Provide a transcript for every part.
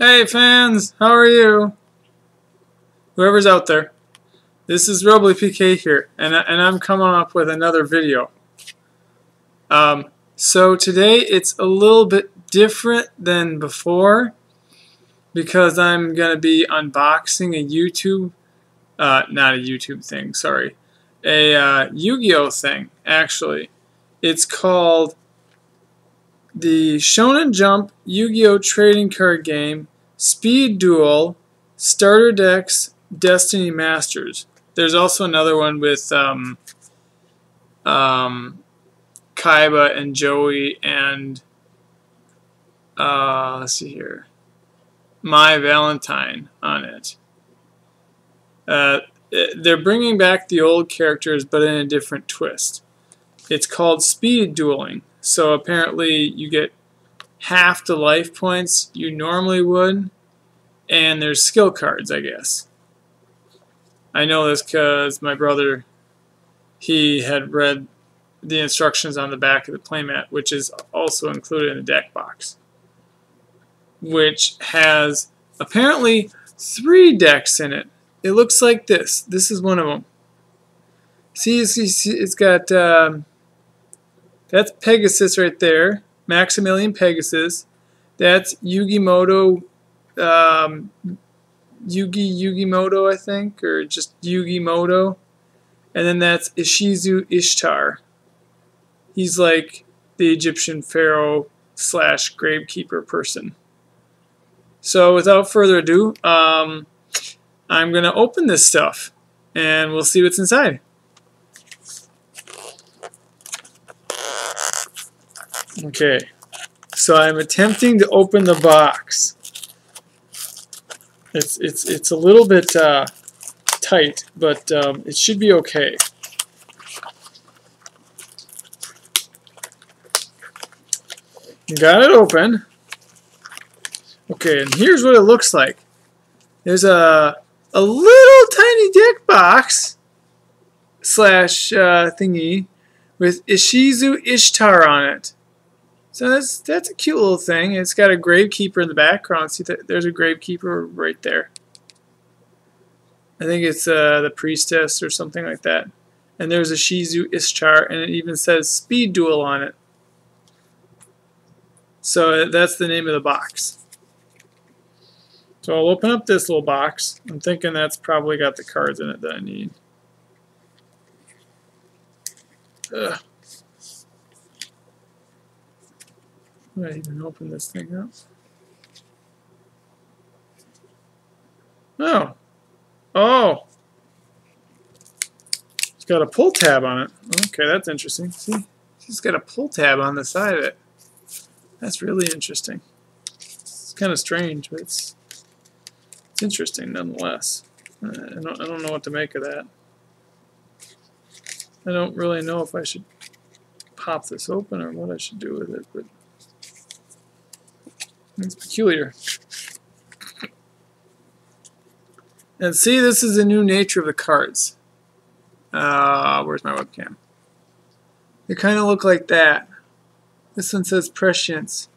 Hey fans, how are you? Whoever's out there. This is Roblepk here, and I'm coming up with another video. So today it's a little bit different than before because I'm going to be unboxing a not a YouTube thing, sorry. A Yu-Gi-Oh thing, actually. It's called the Shonen Jump Yu-Gi-Oh trading card game Speed Duel Starter Decks Destiny Masters. There's also another one with Kaiba and Joey and let's see here, My Valentine on it. They're bringing back the old characters but in a different twist. It's called Speed Dueling. So apparently you get half the life points you normally would, and there's skill cards, I guess. I know this because my brother, he had read the instructions on the back of the playmat, which is also included in the deck box, which has apparently 3 decks in it. It looks like this. This is one of them. See it's got that's Pegasus right there, Maximilian Pegasus. That's Yugimoto, Yugimoto, I think, or just Yugimoto. And then that's Ishizu Ishtar. He's like the Egyptian pharaoh / gravekeeper person. So without further ado, I'm going to open this stuff and we'll see what's inside. Okay, so I'm attempting to open the box. It's a little bit tight, but it should be okay. Got it open. Okay, and here's what it looks like. There's a little tiny deck box / thingy with Ishizu Ishtar on it. So that's a cute little thing. It's got a gravekeeper in the background. See, there's a gravekeeper right there. I think it's the priestess or something like that. And there's a Ishizu Ishtar, and it even says Speed Duel on it. So that's the name of the box. So I'll open up this little box. I'm thinking that's probably got the cards in it that I need. Ugh. How do I even open this thing up? Oh. Oh. It's got a pull tab on it. Okay, that's interesting. See? It's got a pull tab on the side of it. That's really interesting. It's kind of strange, but it's interesting nonetheless. I don't know what to make of that. I don't really know if I should pop this open or what I should do with it, but it's peculiar. And see, this is the new nature of the cards. Where's my webcam? They kind of look like that. This one says Prescience.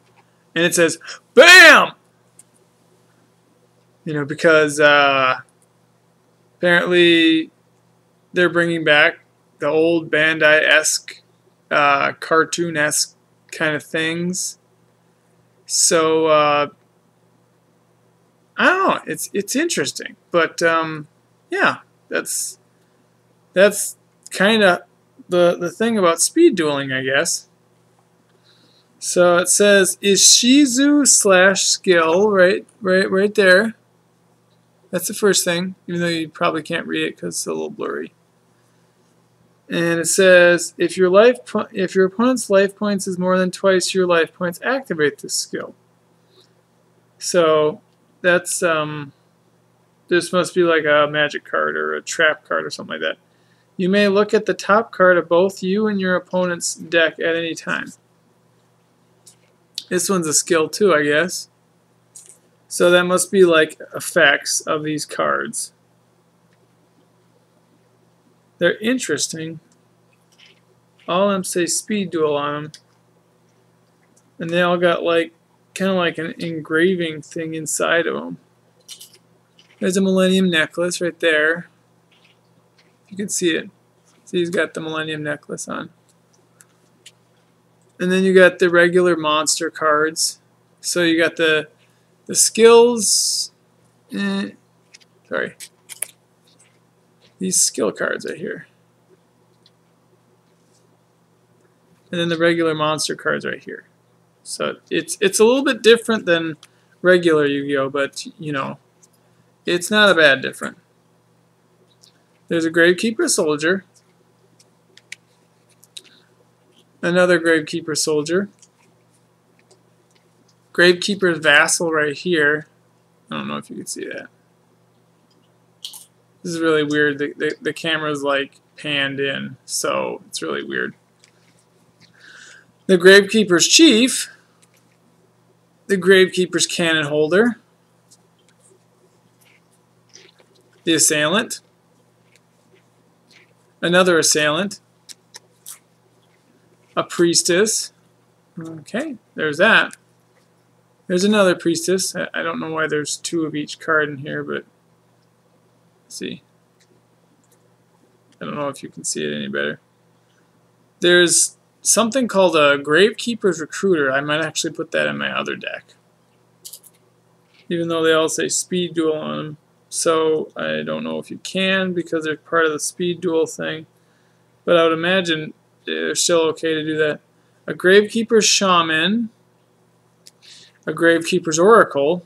And it says, BAM! You know, because apparently they're bringing back the old Bandai-esque, cartoon-esque kind of things. So, I don't know. It's interesting. But, yeah, that's kind of the thing about speed dueling, I guess. So it says Ishizu / skill right there. That's the first thing, even though you probably can't read it because it's a little blurry. And it says if your opponent's life points is more than twice your life points, activate this skill. So that's this must be like a magic card or a trap card or something like that. You may look at the top card of both you and your opponent's deck at any time. This one's a skill too, I guess. So that must be like effects of these cards. They're interesting. All of them say Speed Duel on them. And they all got like kind of like an engraving thing inside of them. There's a Millennium necklace right there. You can see it. See, he's got the Millennium necklace on. And then you got the regular monster cards. So you got the skills. Sorry. These skill cards right here. And then the regular monster cards right here. So it's a little bit different than regular Yu-Gi-Oh, but you know, it's not a bad different. There's a Gravekeeper Soldier. Another Gravekeeper Soldier. Gravekeeper's Vassal right here. I don't know if you can see that. This is really weird. The camera's like panned in, so it's really weird. The Gravekeeper's Chief. The Gravekeeper's Cannon Holder. The Assailant. Another Assailant. A Priestess. Okay, there's that. There's another Priestess. I don't know why there's two of each card in here, but let's see. I don't know if you can see it any better. There's something called a Gravekeeper's Recruiter. I might actually put that in my other deck. Even though they all say Speed Duel on them. So I don't know if you can because they're part of the Speed Duel thing. But I would imagine they're still okay to do that. A Gravekeeper's Shaman. A Gravekeeper's Oracle.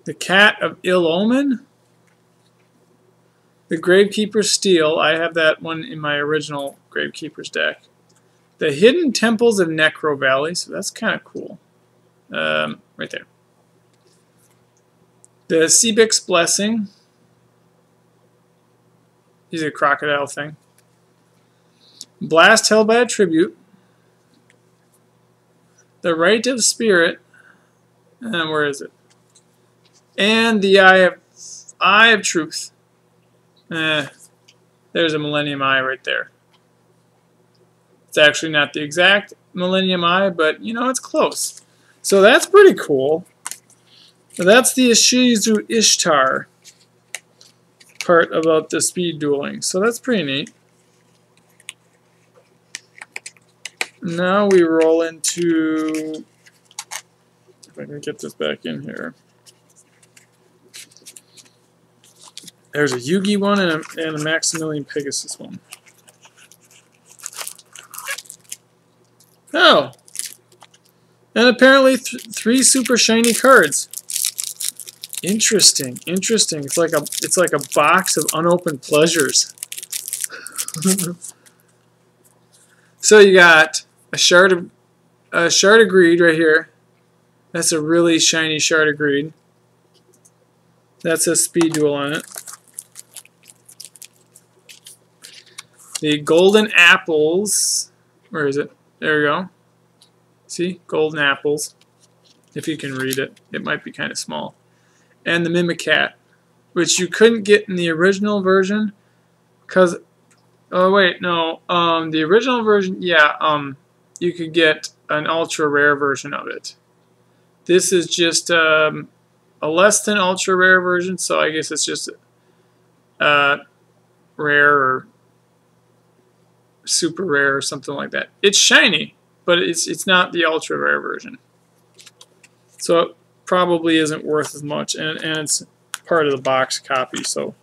The Cat of Ill Omen. The Gravekeeper's Steel. I have that one in my original Gravekeeper's deck. The Hidden Temples of Necro Valley. So that's kind of cool. Right there. The Sebek's Blessing. He's a crocodile thing. Blast Held by a Tribute. The Rite of Spirit. And where is it? And the Eye of Truth. There's a Millennium Eye right there. It's actually not the exact Millennium Eye, but you know, it's close. So that's pretty cool. That's the Ishizu Ishtar part about the speed dueling. So that's pretty neat. Now we roll into, if I can get this back in here. There's a Yugi one and a Maximilian Pegasus one. Oh! And apparently 3 super shiny cards. Interesting, interesting. It's like a box of unopened pleasures. So you got a shard of greed right here. That's a really shiny shard of greed. That's a speed duel on it. The golden apples. Where is it? There we go. See? Golden apples. If you can read it. It might be kind of small. And the Mimicat, which you couldn't get in the original version. Because, oh wait, no. The original version, yeah, you could get an ultra rare version of it. This is just a less than ultra rare version, so I guess it's just rare or super rare or something like that. It's shiny, but it's not the ultra rare version. So it probably isn't worth as much, and it's part of the box copy, so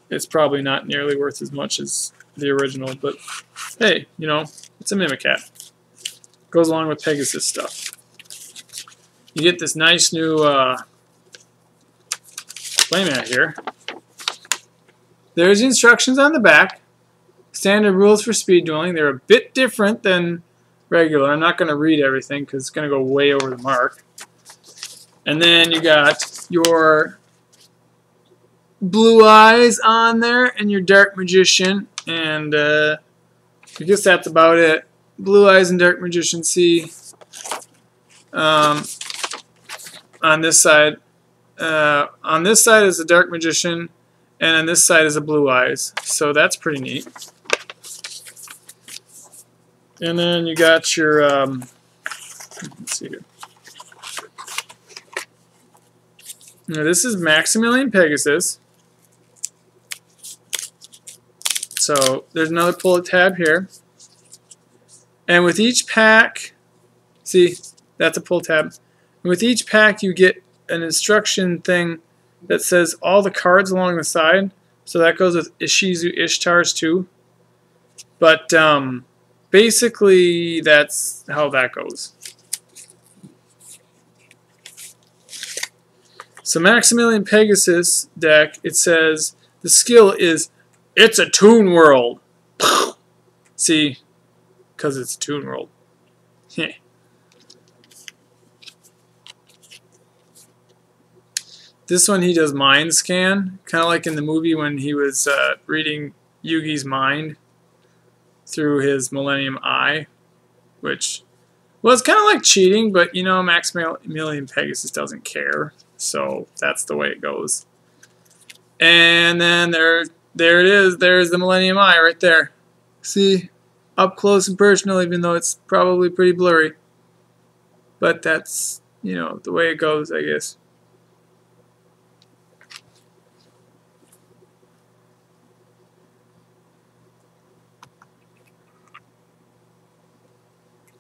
it's probably not nearly worth as much as the original, but hey, you know, it's a Mimicat. Goes along with Pegasus stuff. You get this nice new playmat here. There's instructions on the back. Standard rules for speed dueling. They're a bit different than regular. I'm not going to read everything because it's going to go way over the mark. And then you got your Blue Eyes on there and your Dark Magician. And I guess that's about it. Blue Eyes and Dark Magician C on this side. On this side is the Dark Magician, and on this side is the Blue Eyes. So that's pretty neat. And then you got your, let's see here. Now this is Maximilian Pegasus. So there's another pull tab here. And with each pack, see, that's a pull tab. And with each pack you get an instruction thing that says all the cards along the side. So that goes with Ishizu Ishtars too. But basically that's how that goes. So Maximilian Pegasus deck, it says the skill is it's a Toon World. See, because it's a Toon World. This one he does mind scan, kind of like in the movie when he was reading Yugi's mind through his Millennium Eye, which was kind of like cheating, but you know Maximilian Pegasus doesn't care, so that's the way it goes. And then there it is. There's the Millennium Eye right there. See, up close and personal, even though it's probably pretty blurry. But that's, you know, the way it goes, I guess.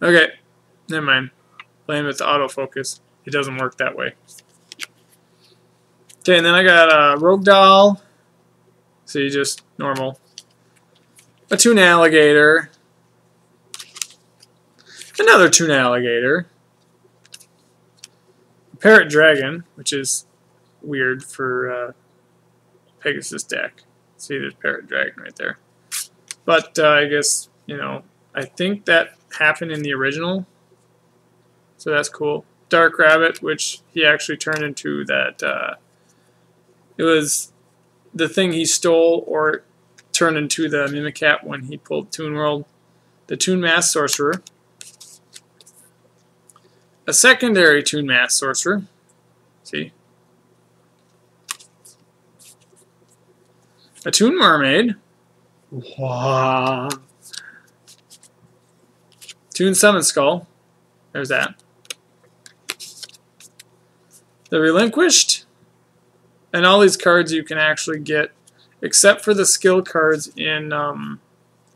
Okay, never mind. Playing with the autofocus. It doesn't work that way. Okay, and then I got a Rogue Doll. See, just normal. A Toon Alligator. Another Toon Alligator. A Parrot Dragon, which is weird for Pegasus deck. See, there's Parrot Dragon right there. But I guess, you know, I think that happened in the original. So that's cool. Dark Rabbit, which he actually turned into that. It was the thing he stole or turned into the Mimicat when he pulled Toon World. The Toon Mask Sorcerer. A secondary Toon Mask Sorcerer. See? A Toon Mermaid. Wow. Toon Summon Skull. There's that. The Relinquished. And all these cards you can actually get, except for the skill cards in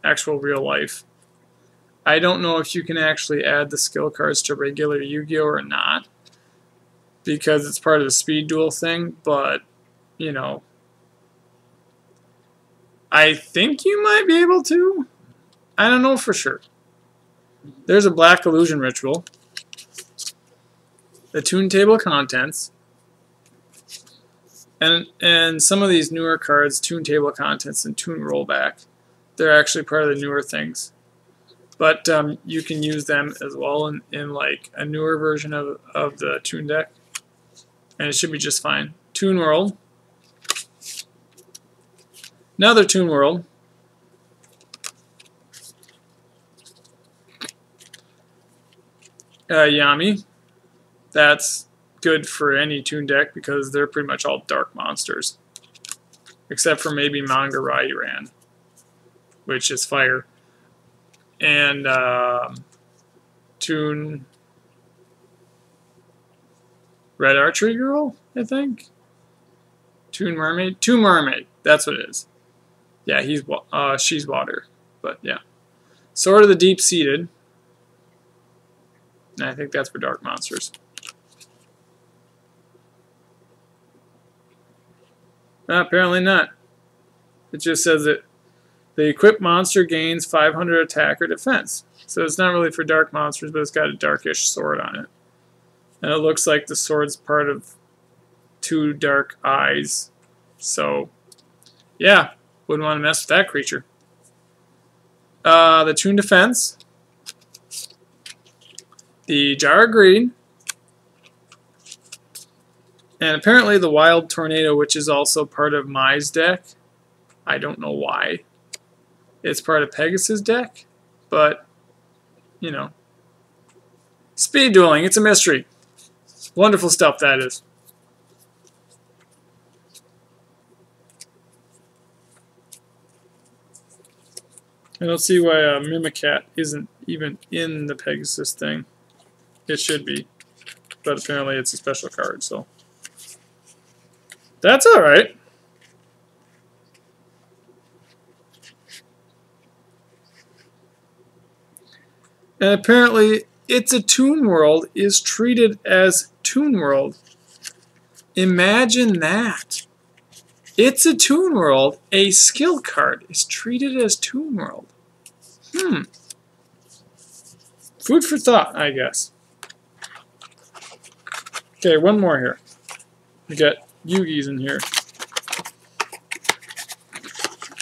actual real life. I don't know if you can actually add the skill cards to regular Yu-Gi-Oh! Or not, because it's part of the speed duel thing, but, you know, I think you might be able to. I don't know for sure. There's a Black Illusion Ritual. The Toon Table of Contents. And some of these newer cards, Toon Table of Contents and Toon Rollback, they're actually part of the newer things. But you can use them as well in like a newer version of the Toon deck. And it should be just fine. Toon World. Another Toon World. Yami. That's good for any Toon deck because they're pretty much all dark monsters. Except for maybe Manga Rairan, which is fire. And Toon Red Archery Girl, I think. Toon Mermaid. Toon Mermaid. That's what it is. Yeah, she's water. But yeah. Sword of the Deep-Seated. And I think that's for dark monsters. Apparently not. It just says that the equipped monster gains 500 attack or defense. So it's not really for dark monsters, but it's got a darkish sword on it. And it looks like the sword's part of 2 dark eyes. So, yeah, wouldn't want to mess with that creature. The Toon Defense. The Jar of Greed. And apparently the Wild Tornado, which is also part of Mai's deck. I don't know why. It's part of Pegasus' deck, but, you know. Speed dueling, it's a mystery. Wonderful stuff, that is. I don't see why Mimicat isn't even in the Pegasus thing. It should be, but apparently it's a special card, so that's alright. And apparently, It's a Toon World is treated as Toon World. Imagine that. It's a Toon World, a skill card, is treated as Toon World. Food for thought, I guess. Okay, one more here. We got Yu-Gis in here.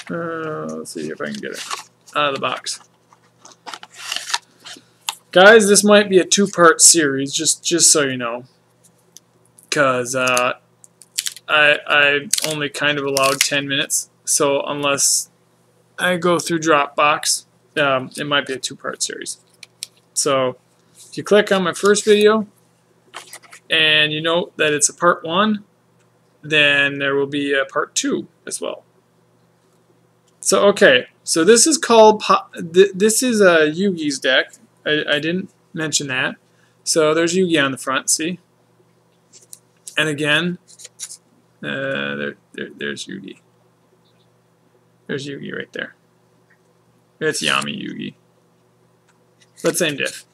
Let's see if I can get it out of the box. Guys, this might be a two-part series, just so you know. Because I only kind of allowed 10 minutes. So unless I go through Dropbox, it might be a two-part series. So if you click on my first video and you note that it's a part 1, then there will be a part 2 as well. So okay, so this is called, this is a Yu-Gi's deck. I didn't mention that. So there's Yu-Gi on the front, see? And again, there's Yu-Gi. There's Yu-Gi right there. It's Yami Yu-Gi. But same diff.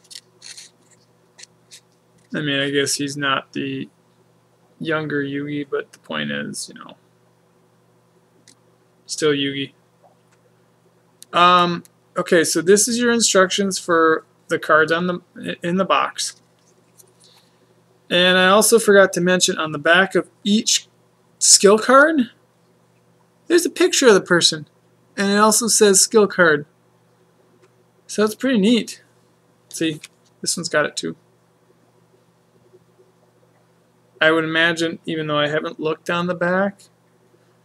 I mean, I guess he's not the younger Yu-Gi, but the point is, you know, still Yu-Gi. Okay, so this is your instructions for the cards in the box. And I also forgot to mention on the back of each skill card, there's a picture of the person. And it also says skill card. So that's pretty neat. See, this one's got it too. I would imagine, even though I haven't looked on the back,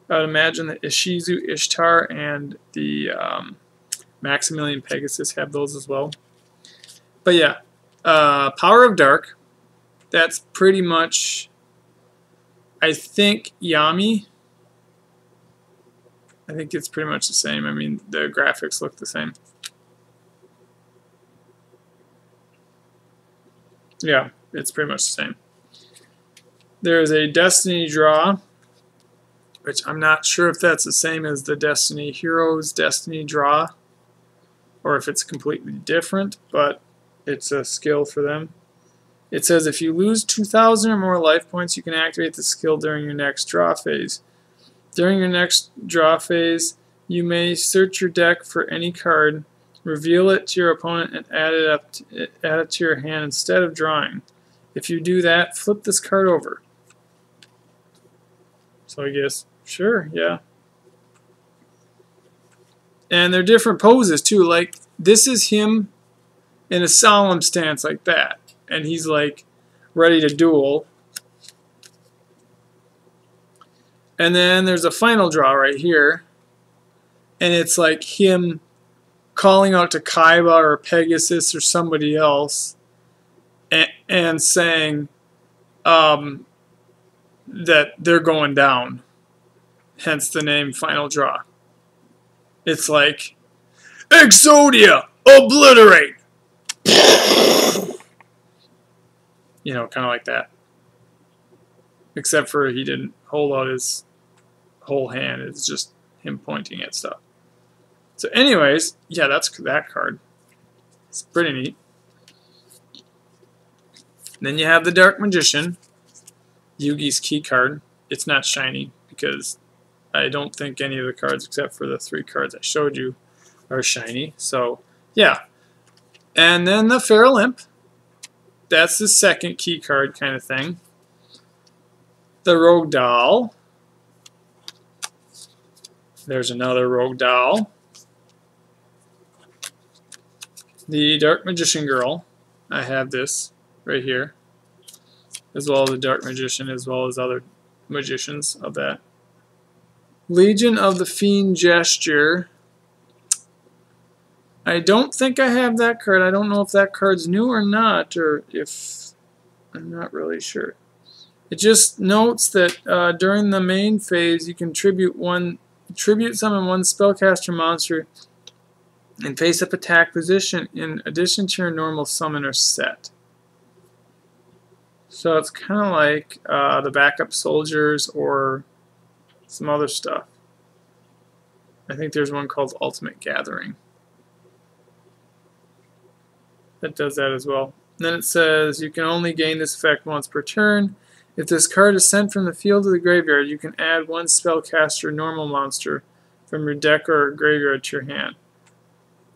I would imagine that Ishizu, Ishtar, and the Maximilian Pegasus have those as well. But yeah, Power of Dark, that's pretty much, I think, Yami. I think it's pretty much the same. I mean, the graphics look the same. Yeah, it's pretty much the same. There's a Destiny Draw, which I'm not sure if that's the same as the Destiny Heroes Destiny Draw, or if it's completely different, but it's a skill for them. It says if you lose 2,000 or more life points, you can activate the skill during your next draw phase. During your next draw phase, you may search your deck for any card, reveal it to your opponent, and add it to your hand instead of drawing. If you do that, flip this card over. So I guess, sure, yeah. And they're different poses too. Like, this is him in a solemn stance like that. And he's like ready to duel. And then there's a final draw right here. And it's like him calling out to Kaiba or Pegasus or somebody else and saying that they're going down. Hence the name Final Draw. It's like, Exodia, obliterate! You know, kind of like that. Except for he didn't hold out his whole hand. It's just him pointing at stuff. So anyways, yeah, that's that card. It's pretty neat. Then you have the Dark Magician, Yugi's key card. It's not shiny because I don't think any of the cards except for the 3 cards I showed you are shiny. So yeah. And then the Feral Imp. That's the second key card kind of thing. The Rogue Doll. There's another Rogue Doll. The Dark Magician Girl. I have this right here. As well as the Dark Magician, as well as other magicians of that. Legion of the Fiend Gesture. I don't think I have that card. I don't know if that card's new or not, or if... I'm not really sure. It just notes that during the main phase, you can tribute summon one spellcaster monster in face-up attack position in addition to your normal summoner set. So it's kind of like the backup soldiers or some other stuff. I think there's one called Ultimate Gathering that does that as well. And then it says you can only gain this effect once per turn. If this card is sent from the field to the graveyard, you can add one spellcaster normal monster from your deck or graveyard to your hand.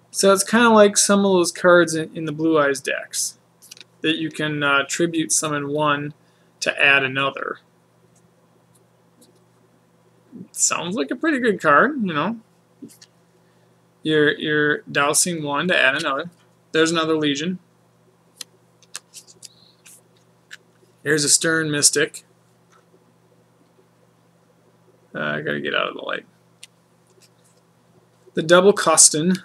So it's kind of like some of those cards in the Blue Eyes decks that you can tribute summon one to add another. Sounds like a pretty good card, you know. You're dousing one to add another. There's another Legion. Here's a Stern Mystic. I gotta get out of the light. The Double Custon.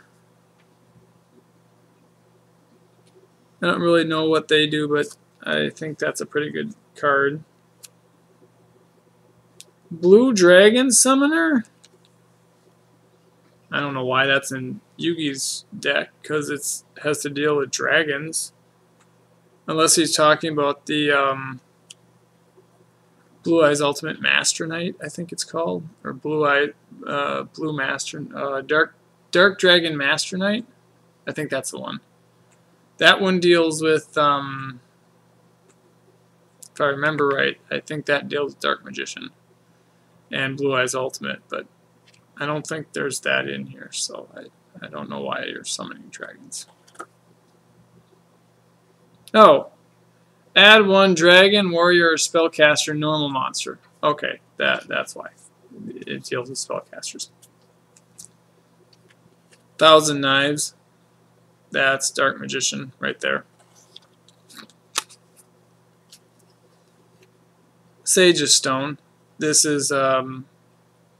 I don't really know what they do, but I think that's a pretty good card. Blue Dragon Summoner? I don't know why that's in Yugi's deck, because it has to deal with dragons. Unless he's talking about the Blue Eyes Ultimate Master Knight, I think it's called. Or Blue Master, Dark Dragon Master Knight. I think that's the one. That one deals with, if I remember right, I think that deals with Dark Magician and Blue Eyes Ultimate, but I don't think there's that in here, so I don't know why you're summoning dragons. Oh, add one dragon, warrior, or spellcaster normal monster. Okay, that's why. It deals with spellcasters. 1,000 Knives. That's Dark Magician right there. Sage of Stone. This is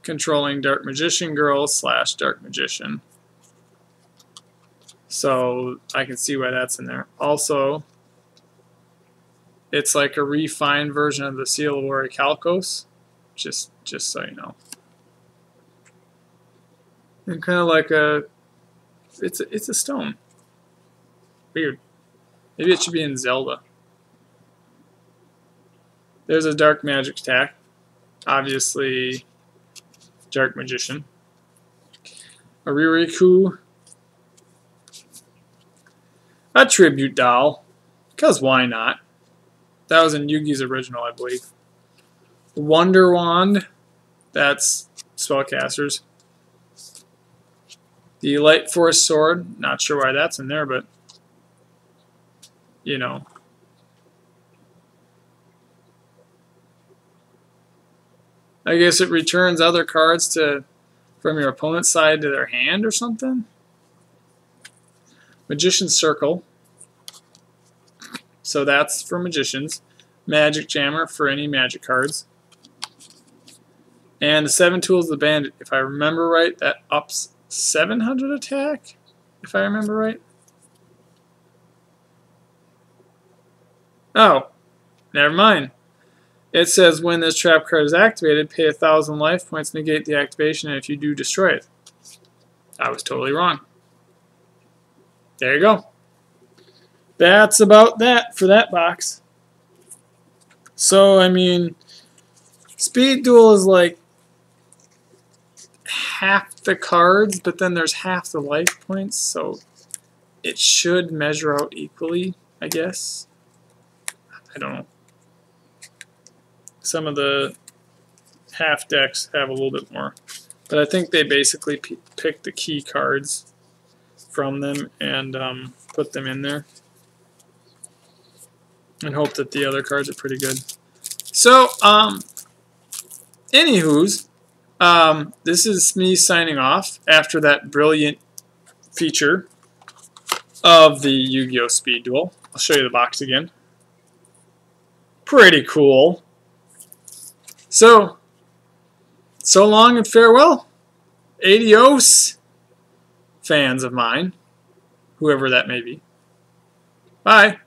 controlling Dark Magician Girl / Dark Magician. So I can see why that's in there. Also, it's like a refined version of the Seal of Orichalcos, just so you know. And kind of like it's a stone. Weird. Maybe it should be in Zelda. There's a Dark Magic attack. Obviously, Dark Magician. A Ririku. A Tribute Doll. Because why not? That was in Yugi's original, I believe. Wonder Wand. That's spellcasters. The Light Force Sword. Not sure why that's in there, but you know. I guess it returns other cards from your opponent's side to their hand or something. Magician's Circle. So that's for magicians. Magic Jammer for any magic cards. And the 7 Tools of the Bandit. If I remember right, that ups 700 attack. If I remember right. Oh, never mind. It says when this trap card is activated, pay 1,000 life points, negate the activation, and if you do, destroy it. I was totally wrong. There you go. That's about that for that box. So, I mean, Speed Duel is like half the cards, but then there's half the life points, so it should measure out equally, I guess. I don't know. Some of the half decks have a little bit more, but I think they basically pick the key cards from them and put them in there and hope that the other cards are pretty good. So, anywho's, this is me signing off after that brilliant feature of the Yu-Gi-Oh! Speed Duel. I'll show you the box again. Pretty cool. So long and farewell. Adios, fans of mine, whoever that may be. Bye.